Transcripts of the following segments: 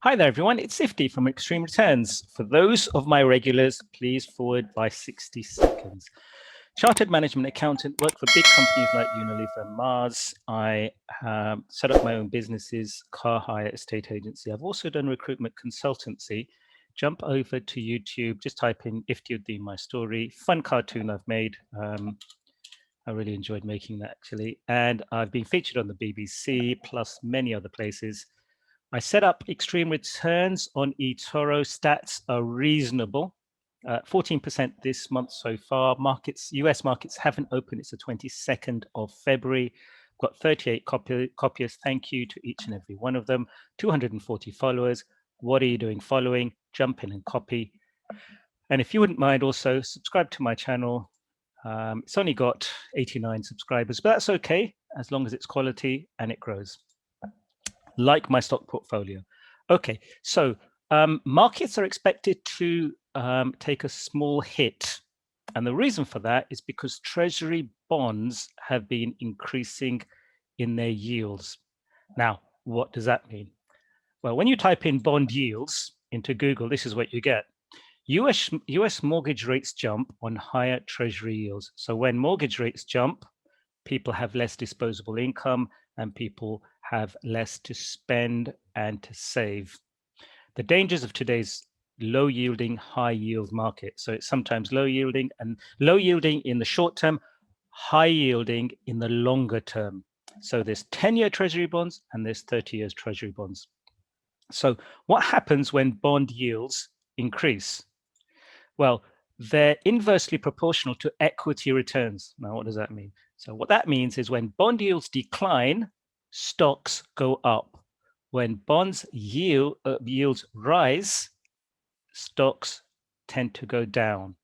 Hi there, everyone. It's Sifty from Extreme Returns. For those of my regulars, please forward by 60 seconds. Chartered management accountant, worked for big companies like Unilever and Mars. I set up my own businesses, car hire, estate agency. I've also done recruitment consultancy. Jump over to YouTube, just type in Iftiuddin My Story. Fun cartoon I've made. I really enjoyed making that, actually. And I've been featured on the BBC, plus many other places. I set up extreme returns on Etoro. Stats are reasonable. 14% this month so far. Markets, US markets haven't opened. It's the 22nd of February. Got 38 copiers. Thank you to each and every one of them. 240 followers. What are you doing following? Jump in and copy. And if you wouldn't mind, also subscribe to my channel. It's only got 89 subscribers, but that's okay as long as it's quality and it grows. Like my stock portfolio. Okay, so markets are expected to take a small hit. And the reason for that is because treasury bonds have been increasing in their yields. Now, what does that mean? Well, when you type in bond yields into Google, this is what you get. US mortgage rates jump on higher treasury yields. So when mortgage rates jump, people have less disposable income and people have less to spend and to save. The dangers of today's low yielding, high yield market. So it's sometimes low yielding in the short term, high yielding in the longer term. So there's 10-year treasury bonds and there's 30 years treasury bonds. So what happens when bond yields increase? Well, they're inversely proportional to equity returns. Now, what does that mean? So what that means is when bond yields decline, stocks go up. When bonds yields rise, stocks tend to go down.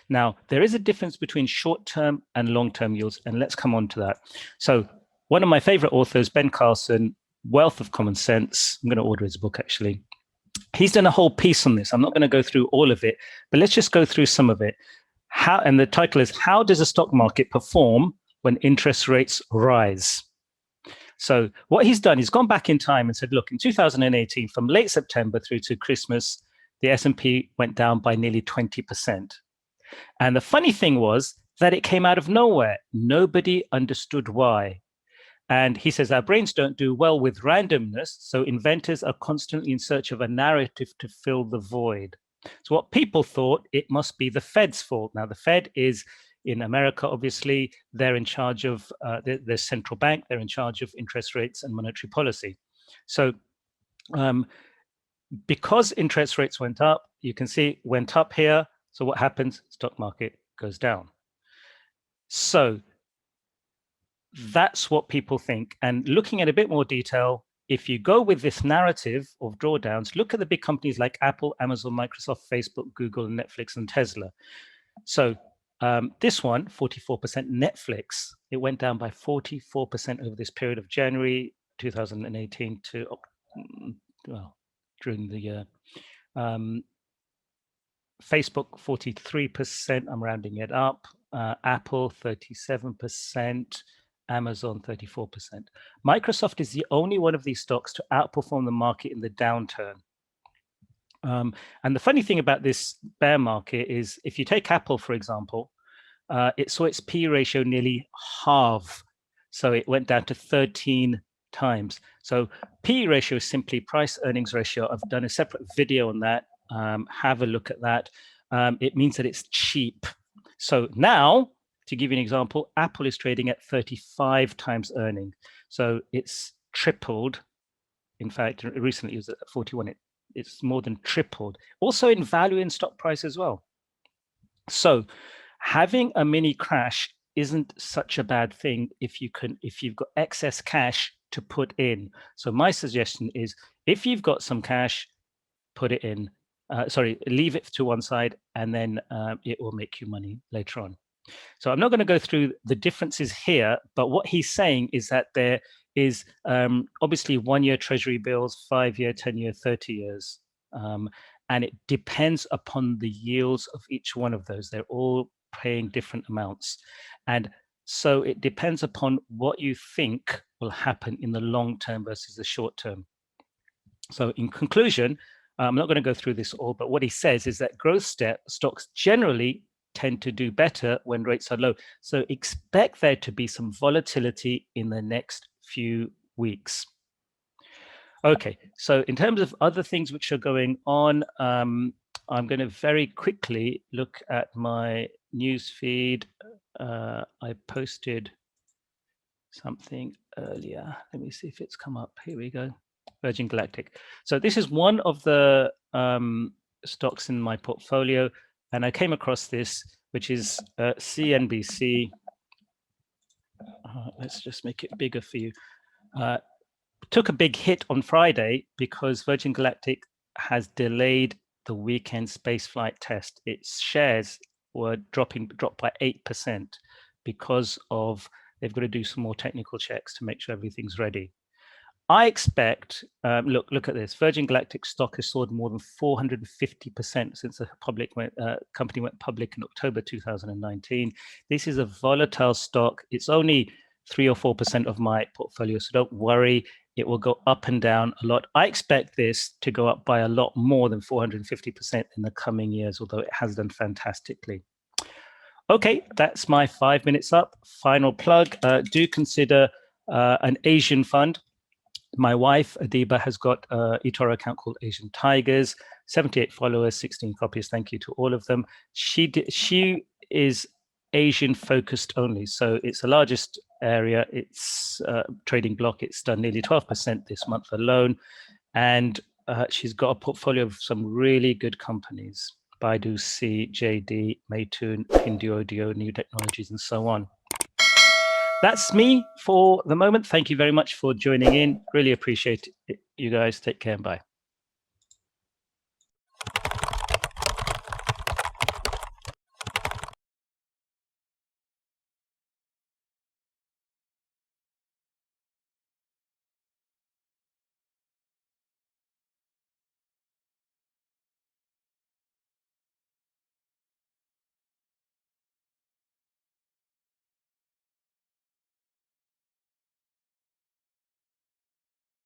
Now, there is a difference between short-term and long-term yields, and let's come on to that. So one of my favorite authors, Ben Carlson, Wealth of Common Sense. I'm going to order his book, actually. He's done a whole piece on this. I'm not going to go through all of it, but let's just go through some of it. And the title is, How Does a Stock Market Perform When Interest Rates Rise? So what he's done, he's gone back in time and said, look, in 2018, from late September through to Christmas, the S&P went down by nearly 20%. And the funny thing was that it came out of nowhere. Nobody understood why. And he says, our brains don't do well with randomness, so inventors are constantly in search of a narrative to fill the void. So what people thought, it must be the Fed's fault. Now, the Fed is, in America, obviously, they're in charge of their central bank, they're in charge of interest rates and monetary policy. So because interest rates went up, you can see went up here. So what happens? Stock market goes down. So that's what people think. And looking at a bit more detail, if you go with this narrative of drawdowns, look at the big companies like Apple, Amazon, Microsoft, Facebook, Google, Netflix, and Tesla. So this one, 44%, Netflix, it went down by 44% over this period of January 2018 to, well, during the year. Facebook, 43%, I'm rounding it up. Apple, 37%. Amazon, 34%. Microsoft is the only one of these stocks to outperform the market in the downturn. And the funny thing about this bear market is if you take Apple, for example, it saw its P ratio nearly halve. So it went down to 13 times. So P ratio is simply price earnings ratio. I've done a separate video on that. Have a look at that. It means that it's cheap. So now, to give you an example, Apple is trading at 35 times earning. So it's tripled. In fact, recently it was at 41. It's more than tripled. Also in value in stock price as well. So having a mini crash isn't such a bad thing if you've got excess cash to put in. So my suggestion is if you've got some cash, put it in. Leave it to one side, and then it will make you money later on. So I'm not going to go through the differences here, but what he's saying is that there is obviously 1-year treasury bills, 5-year, 10-year, 30 years. And it depends upon the yields of each one of those. They're all paying different amounts. And so it depends upon what you think will happen in the long term versus the short term. So in conclusion, I'm not going to go through this all, but what he says is that growth stocks generally tend to do better when rates are low. So expect there to be some volatility in the next few weeks. Okay, so in terms of other things which are going on, I'm going to very quickly look at my news feed. I posted something earlier. Let me see if it's come up. Here we go. Virgin Galactic. So this is one of the stocks in my portfolio, and I came across this, which is CNBC. Let's just make it bigger for you. Took a big hit on Friday because Virgin Galactic has delayed the weekend spaceflight test. Its shares were dropped by 8% because of they've got to do some more technical checks to make sure everything's ready. I expect, look at this. Virgin Galactic stock has soared more than 450% since the company went public in October 2019. This is a volatile stock. It's only 3 or 4% of my portfolio, so don't worry. It will go up and down a lot. I expect this to go up by a lot more than 450% in the coming years, although it has done fantastically. Okay, that's my 5 minutes up. Final plug, do consider an Asian fund. My wife, Adiba, has got an Etoro account called Asian Tigers, 78 followers, 16 copies. Thank you to all of them. She is Asian focused only. So it's the largest area. It's trading block. It's done nearly 12% this month alone. And she's got a portfolio of some really good companies. Baidu, C, JD, Meituan, Pinduoduo, New Technologies, and so on. That's me for the moment. Thank you very much for joining in. Really appreciate it. You guys take care and bye.